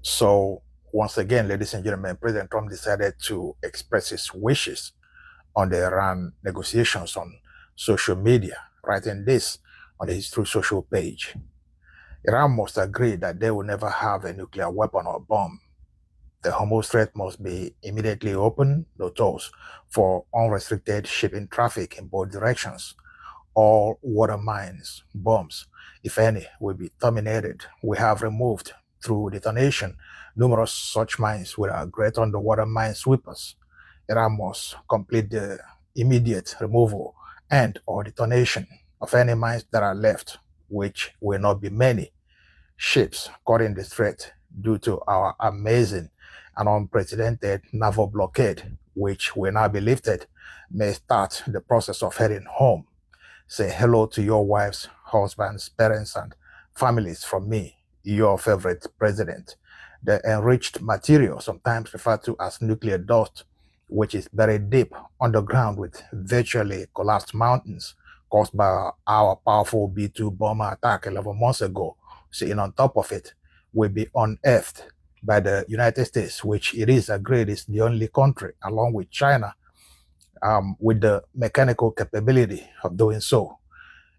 So once again, ladies and gentlemen, President Trump decided to express his wishes on the Iran negotiations on social media, writing this on his True Social page. Iran must agree that they will never have a nuclear weapon or bomb. The Hormuz Strait must be immediately open, no tolls, for unrestricted shipping traffic in both directions. All water mines, bombs, if any, will be terminated. We have removed, through detonation, numerous such mines with our great underwater mine sweepers. Iran must complete the immediate removal and or detonation of any mines that are left, which will not be many. Ships caught in the strait due to our amazing and unprecedented naval blockade, which will now be lifted, may start the process of heading home. Say hello to your wives, husbands, parents, and families from me, your favorite president. The enriched material, sometimes referred to as nuclear dust, which is buried deep underground with virtually collapsed mountains caused by our powerful B-2 bomber attack 11 months ago, sitting on top of it, will be unearthed by the United States, which it is agreed is the only country, along with China, with the mechanical capability of doing so,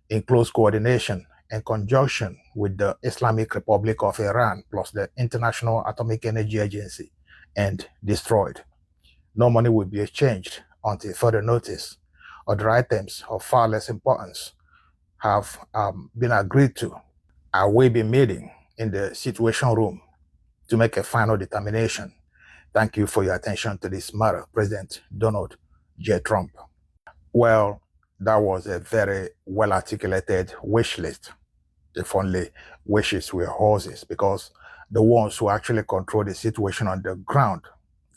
in close coordination and conjunction with the Islamic Republic of Iran plus the International Atomic Energy Agency, and destroyed. No money will be exchanged until further notice. Other items of far less importance have been agreed to. I will be meeting in the Situation Room to make a final determination. Thank you for your attention to this matter, President Donald J. Trump. Well, that was a very well-articulated wish list, if only wishes were horses, because the ones who actually control the situation on the ground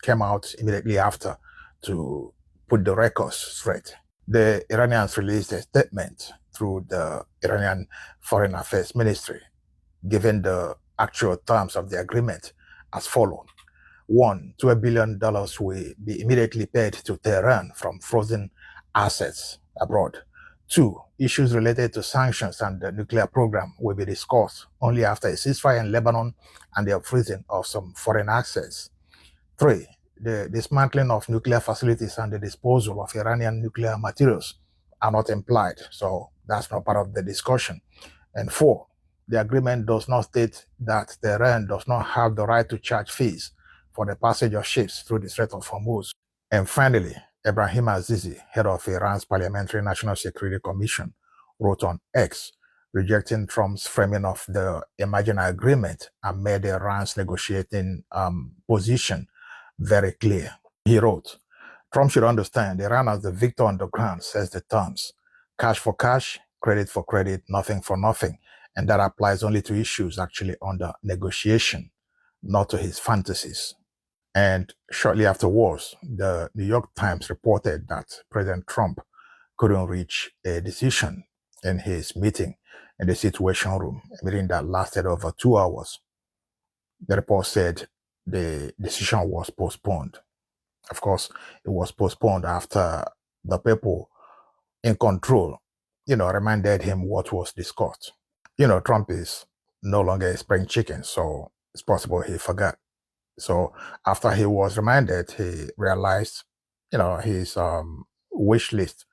came out immediately after to put the records straight. The Iranians released a statement through the Iranian Foreign Affairs Ministry, giving the actual terms of the agreement as follows. One, $12 billion will be immediately paid to Tehran from frozen assets abroad. Two, issues related to sanctions and the nuclear program will be discussed only after a ceasefire in Lebanon and the unfreezing of some foreign assets. Three, the dismantling of nuclear facilities and the disposal of Iranian nuclear materials are not implied, so that's not part of the discussion. And four, the agreement does not state that Tehran does not have the right to charge fees for the passage of ships through the Strait of Hormuz. And finally, Ibrahim Azizi, head of Iran's Parliamentary National Security Commission, wrote on X, rejecting Trump's framing of the emerging agreement and made Iran's negotiating position very clear. He wrote, Trump should understand Iran as the victor on the ground sets the terms. Cash for cash, credit for credit, nothing for nothing. And that applies only to issues actually under negotiation, not to his fantasies. And shortly afterwards, the New York Times reported that President Trump couldn't reach a decision in his meeting in the Situation Room, a meeting that lasted over 2 hours. The report said the decision was postponed. Of course, it was postponed after the people in control, reminded him what was discussed. Trump is no longer a spring chicken, so it's possible he forgot. So after he was reminded, he realized, his wish list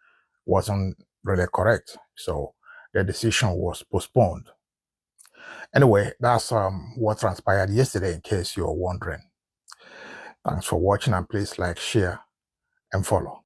wasn't really correct. So the decision was postponed. Anyway, that's what transpired yesterday, in case you're wondering. Thanks for watching, and please like, share, and follow.